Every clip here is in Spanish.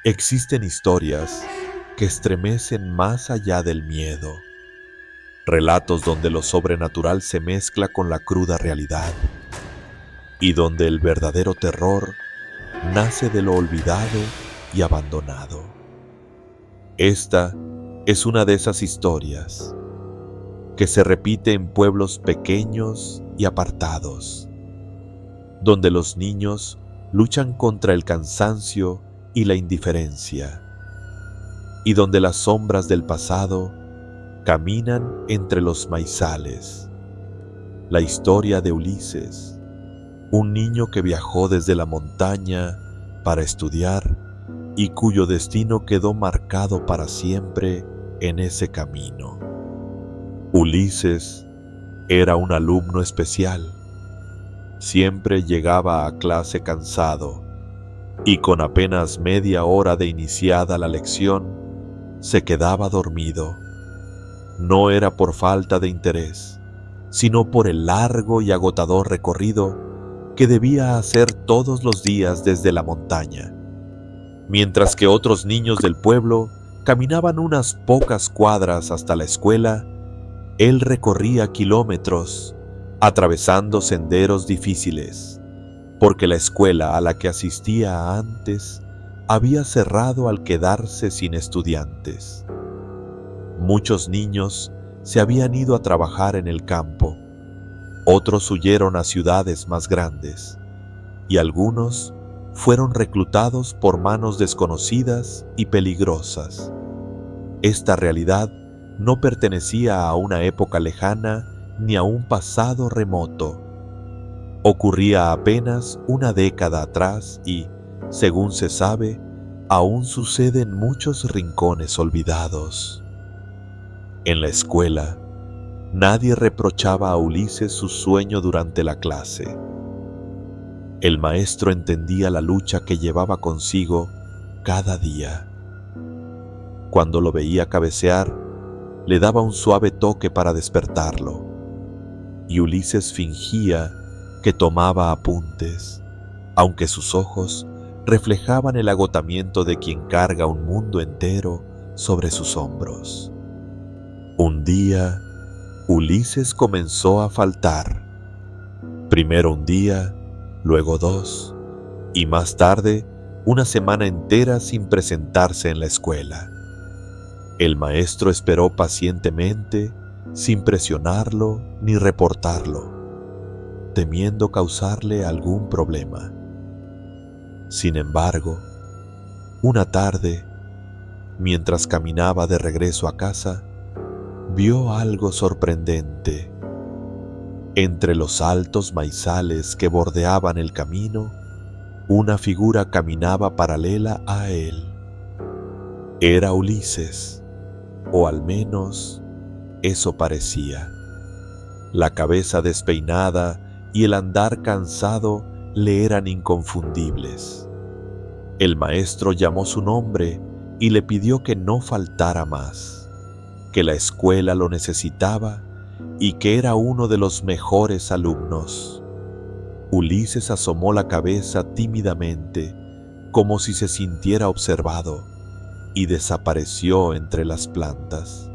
Existen historias que estremecen más allá del miedo, relatos donde lo sobrenatural se mezcla con la cruda realidad y donde el verdadero terror nace de lo olvidado y abandonado. Esta es una de esas historias que se repite en pueblos pequeños y apartados, donde los niños luchan contra el cansancio y la indiferencia, y donde las sombras del pasado caminan entre los maizales. La historia de Ulises, un niño que viajó desde la montaña para estudiar y cuyo destino quedó marcado para siempre en ese camino. Ulises era un alumno especial. Siempre llegaba a clase cansado y con apenas media hora de iniciada la lección, se quedaba dormido. No era por falta de interés, sino por el largo y agotador recorrido que debía hacer todos los días desde la montaña. Mientras que otros niños del pueblo caminaban unas pocas cuadras hasta la escuela, él recorría kilómetros, atravesando senderos difíciles, porque la escuela a la que asistía antes había cerrado al quedarse sin estudiantes. Muchos niños se habían ido a trabajar en el campo, otros huyeron a ciudades más grandes, y algunos fueron reclutados por manos desconocidas y peligrosas. Esta realidad no pertenecía a una época lejana ni a un pasado remoto. Ocurría apenas una década atrás y, según se sabe, aún sucede en muchos rincones olvidados. En la escuela, nadie reprochaba a Ulises su sueño durante la clase. El maestro entendía la lucha que llevaba consigo cada día. Cuando lo veía cabecear, le daba un suave toque para despertarlo, y Ulises fingía que tomaba apuntes, aunque sus ojos reflejaban el agotamiento de quien carga un mundo entero sobre sus hombros. Un día, Ulises comenzó a faltar. Primero un día, luego 2, y más tarde, una semana entera sin presentarse en la escuela. El maestro esperó pacientemente, sin presionarlo ni reportarlo, temiendo causarle algún problema. Sin embargo, una tarde, mientras caminaba de regreso a casa, vio algo sorprendente. Entre los altos maizales que bordeaban el camino, una figura caminaba paralela a él. Era Ulises, o al menos eso parecía. La cabeza despeinada y el andar cansado le eran inconfundibles. El maestro llamó su nombre y le pidió que no faltara más, que la escuela lo necesitaba y que era uno de los mejores alumnos. Ulises asomó la cabeza tímidamente, como si se sintiera observado, y desapareció entre las plantas.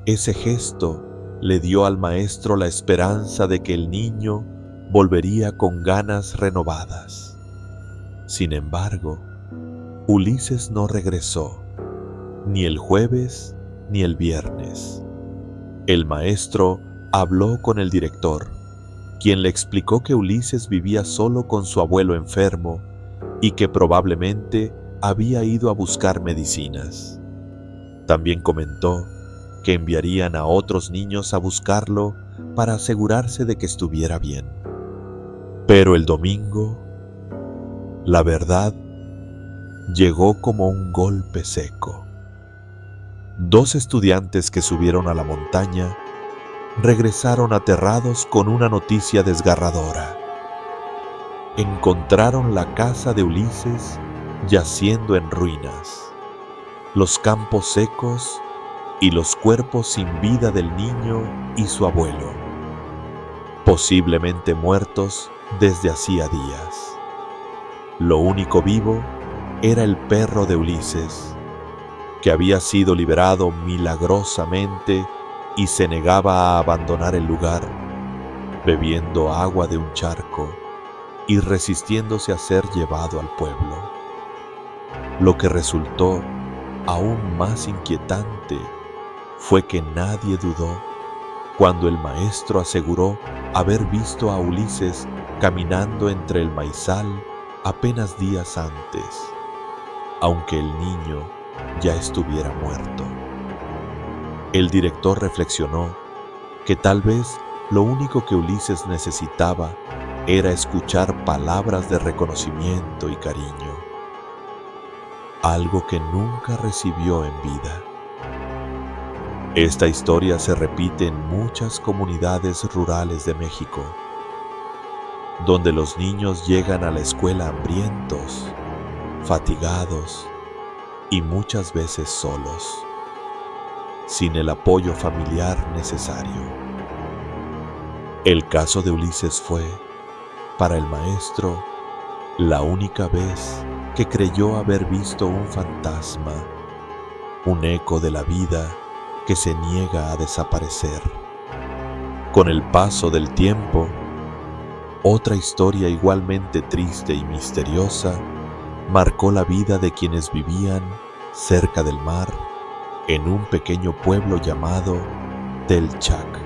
Ese gesto le dio al maestro la esperanza de que el niño volvería con ganas renovadas. Sin embargo, Ulises no regresó, ni el jueves ni el viernes. El maestro habló con el director, quien le explicó que Ulises vivía solo con su abuelo enfermo y que probablemente había ido a buscar medicinas. También comentó que enviarían a otros niños a buscarlo para asegurarse de que estuviera bien. Pero el domingo, la verdad llegó como un golpe seco. 2 estudiantes que subieron a la montaña regresaron aterrados con una noticia desgarradora. Encontraron la casa de Ulises yaciendo en ruinas, los campos secos y los cuerpos sin vida del niño y su abuelo, posiblemente muertos desde hacía días. Lo único vivo era el perro de Ulises, que había sido liberado milagrosamente y se negaba a abandonar el lugar, bebiendo agua de un charco y resistiéndose a ser llevado al pueblo. Lo que resultó aún más inquietante fue que nadie dudó cuando el maestro aseguró haber visto a Ulises caminando entre el maizal apenas días antes, aunque el niño ya estuviera muerto. El director reflexionó que tal vez lo único que Ulises necesitaba era escuchar palabras de reconocimiento y cariño, algo que nunca recibió en vida. Esta historia se repite en muchas comunidades rurales de México, donde los niños llegan a la escuela hambrientos, fatigados y muchas veces solos, sin el apoyo familiar necesario. El caso de Ulises fue, para el maestro, la única vez que creyó haber visto un fantasma, un eco de la vida que se niega a desaparecer. Con el paso del tiempo, otra historia igualmente triste y misteriosa marcó la vida de quienes vivían cerca del mar en un pequeño pueblo llamado Telchac.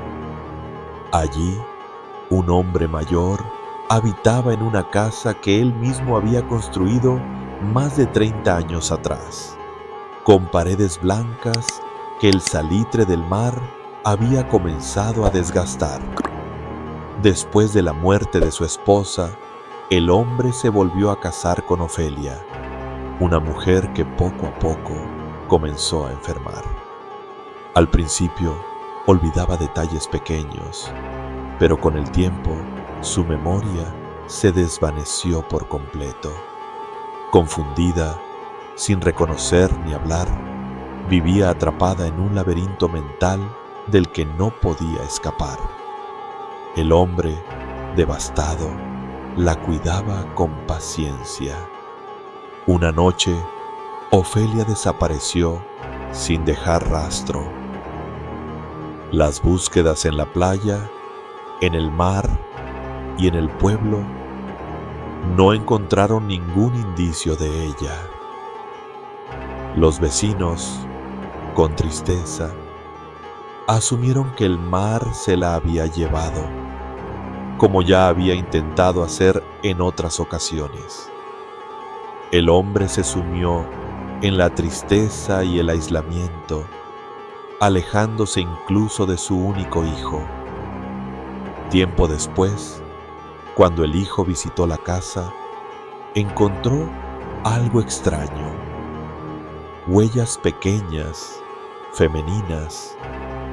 Allí, un hombre mayor habitaba en una casa que él mismo había construido más de 30 años atrás, con paredes blancas que el salitre del mar había comenzado a desgastar. Después de la muerte de su esposa, el hombre se volvió a casar con Ofelia, una mujer que poco a poco comenzó a enfermar. Al principio olvidaba detalles pequeños, pero con el tiempo su memoria se desvaneció por completo. Confundida, sin reconocer ni hablar, vivía atrapada en un laberinto mental del que no podía escapar. El hombre, devastado, la cuidaba con paciencia. Una noche, Ofelia desapareció sin dejar rastro. Las búsquedas en la playa, en el mar y en el pueblo no encontraron ningún indicio de ella. Los vecinos, con tristeza, asumieron que el mar se la había llevado, como ya había intentado hacer en otras ocasiones. El hombre se sumió en la tristeza y el aislamiento, alejándose incluso de su único hijo. Tiempo después, cuando el hijo visitó la casa, encontró algo extraño: huellas pequeñas, femeninas,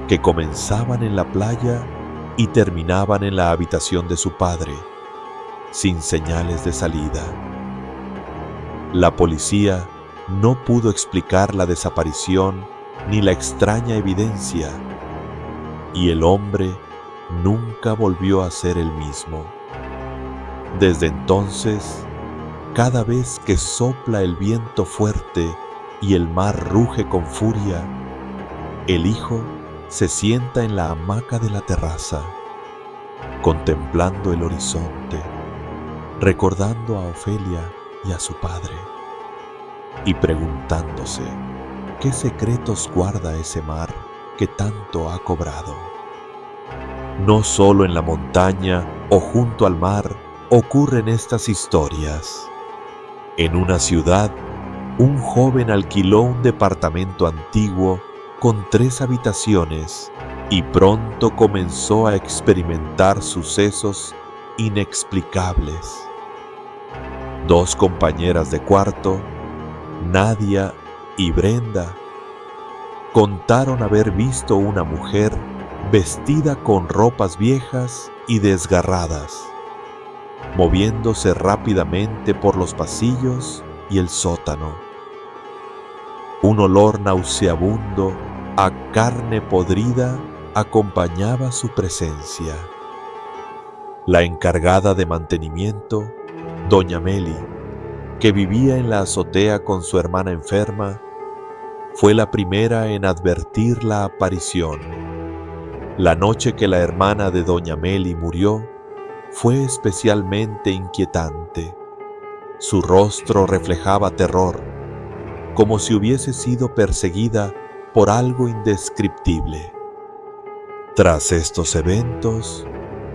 que comenzaban en la playa y terminaban en la habitación de su padre, sin señales de salida. La policía no pudo explicar la desaparición ni la extraña evidencia, y el hombre nunca volvió a ser el mismo. Desde entonces, cada vez que sopla el viento fuerte y el mar ruge con furia, el hijo se sienta en la hamaca de la terraza, contemplando el horizonte, recordando a Ofelia y a su padre, y preguntándose qué secretos guarda ese mar que tanto ha cobrado. No solo en la montaña o junto al mar ocurren estas historias. En una ciudad, un joven alquiló un departamento antiguo con 3 habitaciones y pronto comenzó a experimentar sucesos inexplicables. 2 compañeras de cuarto, Nadia y Brenda, contaron haber visto una mujer vestida con ropas viejas y desgarradas, moviéndose rápidamente por los pasillos y el sótano. Un olor nauseabundo a carne podrida acompañaba su presencia. La encargada de mantenimiento, doña Meli, que vivía en la azotea con su hermana enferma, fue la primera en advertir la aparición. La noche que la hermana de doña Meli murió fue especialmente inquietante. Su rostro reflejaba terror, como si hubiese sido perseguida por algo indescriptible. Tras estos eventos,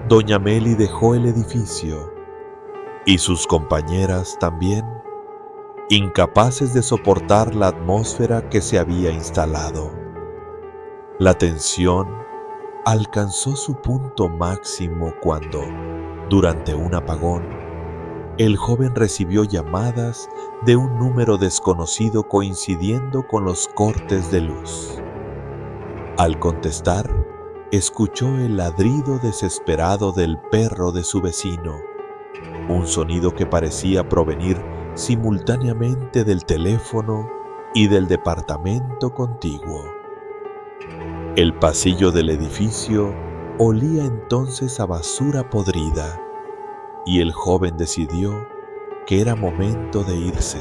doña Meli dejó el edificio y sus compañeras también, incapaces de soportar la atmósfera que se había instalado. La tensión alcanzó su punto máximo cuando, durante un apagón, el joven recibió llamadas de un número desconocido coincidiendo con los cortes de luz. Al contestar, escuchó el ladrido desesperado del perro de su vecino, un sonido que parecía provenir simultáneamente del teléfono y del departamento contiguo. El pasillo del edificio olía entonces a basura podrida, y el joven decidió que era momento de irse,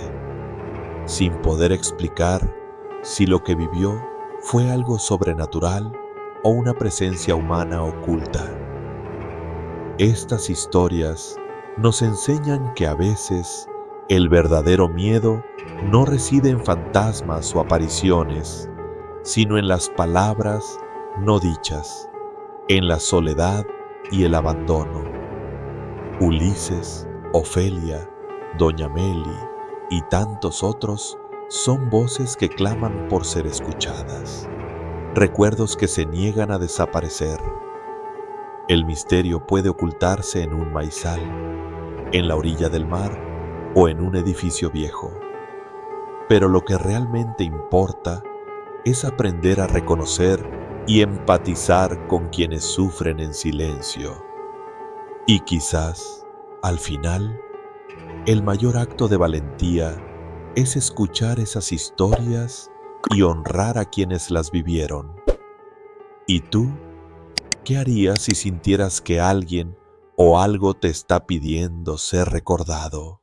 sin poder explicar si lo que vivió fue algo sobrenatural o una presencia humana oculta. Estas historias nos enseñan que a veces el verdadero miedo no reside en fantasmas o apariciones, sino en las palabras no dichas, en la soledad y el abandono. Ulises, Ofelia, doña Meli y tantos otros son voces que claman por ser escuchadas, recuerdos que se niegan a desaparecer. El misterio puede ocultarse en un maizal, en la orilla del mar o en un edificio viejo. Pero lo que realmente importa es aprender a reconocer y empatizar con quienes sufren en silencio. Y quizás, al final, el mayor acto de valentía es escuchar esas historias y honrar a quienes las vivieron. ¿Y tú? ¿Qué harías si sintieras que alguien o algo te está pidiendo ser recordado?